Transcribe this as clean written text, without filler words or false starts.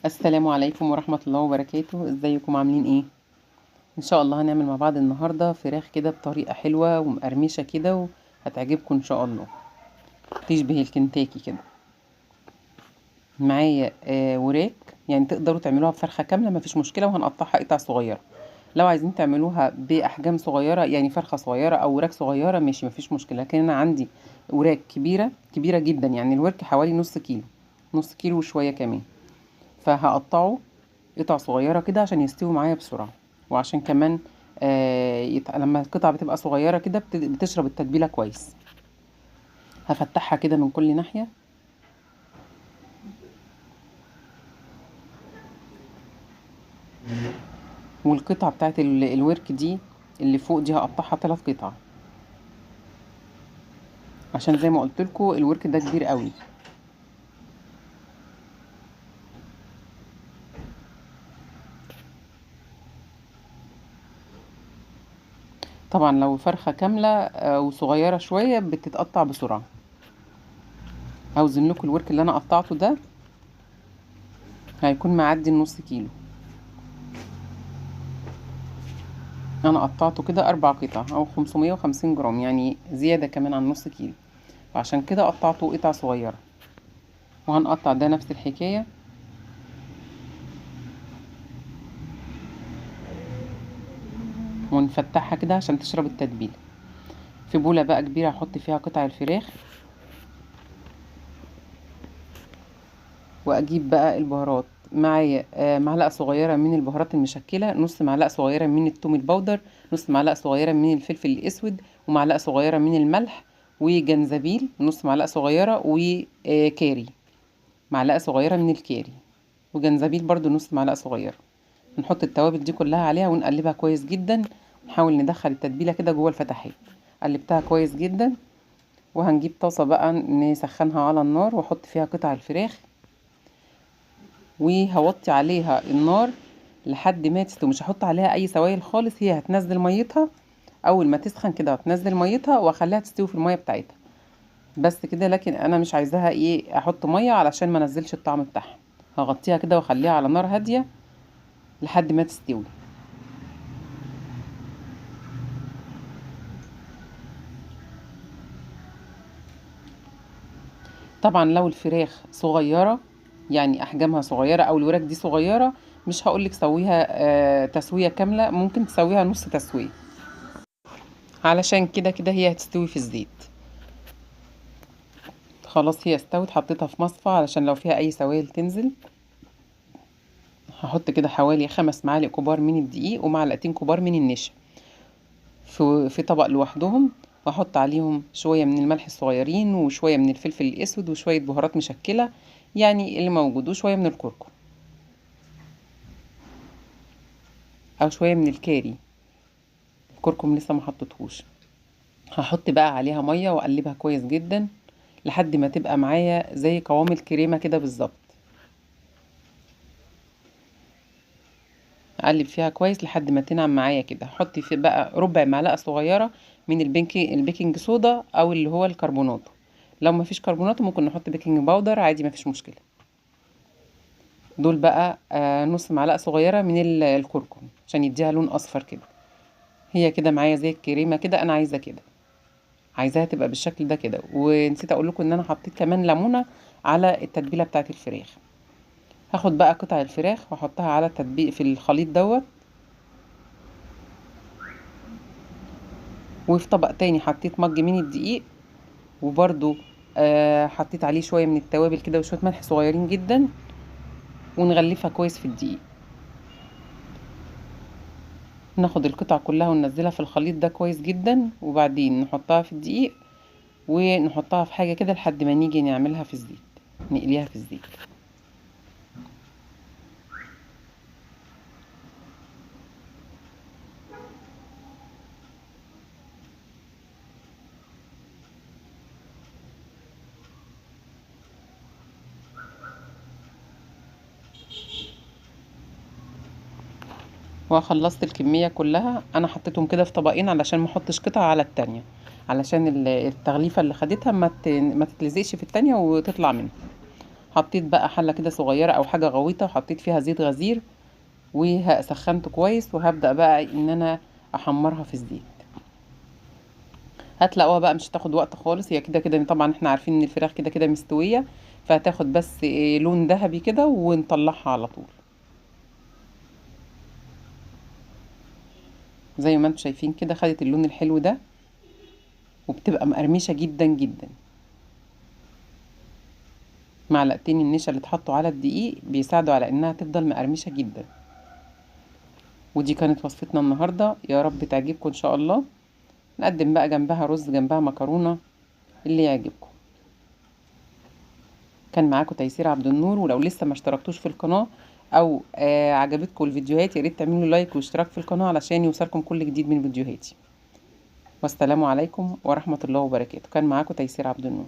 السلام عليكم ورحمة الله وبركاته. ازيكم عاملين ايه؟ ان شاء الله هنعمل مع بعض النهاردة فراخ كده بطريقة حلوة ومقرمشة كده، وهتعجبكم ان شاء الله، تشبه الكنتاكي كده. معايا وراك، يعني تقدروا تعملوها بفرخة كاملة مفيش مشكلة، وهنقطعها قطع صغيرة. لو عايزين تعملوها بأحجام صغيرة يعني فرخة صغيرة او وراك صغيرة ماشي مفيش مشكلة، لكن انا عندي وراك كبيرة كبيرة جدا، يعني الورك حوالي نص كيلو، نص كيلو وشوية كمان. فهقطعه قطع صغيرة كده عشان يستوي معايا بسرعة، وعشان كمان لما القطع بتبقى صغيرة كده بتشرب التتبيلة كويس. هفتحها كده من كل ناحية، والقطعة بتاعت الورك دي اللي فوق دي هقطعها 3 قطع، عشان زي ما قلتلكوا الورك ده كبير قوي. طبعا لو فرخة كاملة وصغيرة شوية بتتقطع بسرعة. هوزن لكم الورك اللي انا قطعته ده، هيكون معدي النص كيلو. انا قطعته كده 4 قطع او 550 جرام، يعني زيادة كمان عن نص كيلو، وعشان كده قطعته قطع صغيرة. وهنقطع ده نفس الحكاية، ونفتحها كده عشان تشرب التتبيلة. في بولة بقى كبيرة هحط فيها قطع الفراخ، واجيب بقى البهارات. معايا معلقة صغيرة من البهارات المشكلة، نص معلقة صغيرة من التوم البودر، نص معلقة صغيرة من الفلفل الاسود، ومعلقة صغيرة من الملح، وجنزبيل نص معلقة صغيرة، وكاري معلقة صغيرة من الكاري، وجنزبيل برضو نص معلقة صغيرة. نحط التوابل دي كلها عليها ونقلبها كويس جدا، نحاول ندخل التتبيلة كده جوه الفتحات. قلبتها كويس جدا، وهنجيب طاسة بقى نسخنها على النار، واحط فيها قطع الفراخ، وهوطي عليها النار لحد ما تستوي. مش هحط عليها اي سوائل خالص، هي هتنزل ميتها اول ما تسخن كده، هتنزل ميتها واخليها تستوي في المية بتاعتها بس كده. لكن انا مش عايزاها احط مية علشان ما نزلش الطعم بتاعها. هغطيها كده واخليها على نار هادية لحد ما تستوي. طبعا لو الفراخ صغيرة، يعني احجامها صغيرة او الوراك دي صغيرة، مش هقولك سويها تسوية كاملة، ممكن تسويها نص تسوية، علشان كده كده هي هتستوي في الزيت. خلاص هي استوت، حطيتها في مصفى علشان لو فيها اي سوائل تنزل. هحط كده حوالي 5 معالق كبار من الدقيق ومعلقتين كبار من النشا في طبق لوحدهم، واحط عليهم شوية من الملح الصغيرين، وشوية من الفلفل الاسود، وشوية بهارات مشكلة يعني اللي موجود، وشوية من الكركم او شوية من الكاري. الكركم لسه ما حطيتهوش. هحط بقى عليها مية واقلبها كويس جدا لحد ما تبقى معايا زي قوام الكريمة كده بالظبط. اقلب فيها كويس لحد ما تنعم معايا كده. حطي في بقى ربع معلقة صغيرة من البيكنج صودا او اللي هو الكربوناتو. لو ما فيش كربوناتو ممكن نحط بيكنج باودر عادي، ما فيش مشكلة. دول بقى نص معلقة صغيرة من الكركم عشان يديها لون اصفر كده. هي كده معايا زي الكريمة كده، انا عايزة كده، عايزاها تبقى بالشكل ده كده. ونسيت اقول لكم ان انا حطيت كمان ليمونة على التتبيلة بتاعت الفراخ. هاخد بقى قطع الفراخ واحطها على التتبيل في الخليط دوت. وفي طبق تاني حطيت مج من الدقيق، وبرده حطيت عليه شوية من التوابل كده وشوية ملح صغيرين جدا، ونغلفها كويس في الدقيق. ناخد القطع كلها وننزلها في الخليط ده كويس جدا، وبعدين نحطها في الدقيق ونحطها في حاجة كده لحد ما نيجي نعملها في الزيت، نقليها في الزيت. وخلصت الكمية كلها، انا حطيتهم كده في طبقين علشان ما احطش قطعة على التانية، علشان التغليفة اللي خدتها ما تتلزقش في التانية وتطلع منها. حطيت بقى حله كده صغيره او حاجه غويطه وحطيت فيها زيت غزير وسخنته كويس، وهبدا بقى ان انا احمرها في الزيت. هتلاقوها بقى مش هتاخد وقت خالص، هي كده كده طبعا احنا عارفين ان الفراخ كده كده مستويه، فهتاخد بس لون ذهبي كده ونطلعها على طول. زي ما انتم شايفين كده خدت اللون الحلو ده، وبتبقى مقرمشه جدا جدا. معلقتين النشا اللي اتحطوا على الدقيق بيساعدوا على انها تفضل مقرمشه جدا. ودي كانت وصفتنا النهارده، يا رب تعجبكم ان شاء الله. نقدم بقى جنبها رز، جنبها مكرونه، اللي يعجبكم. كان معاكم تيسير عبد النور، ولو لسه ما اشتركتوش في القناه او عجبتكم الفيديوهات، يا ريت تعملوا لايك واشتراك في القناه علشان يوصلكم كل جديد من فيديوهاتي. والسلام عليكم ورحمه الله وبركاته. كان معاكم تيسير عبد النور.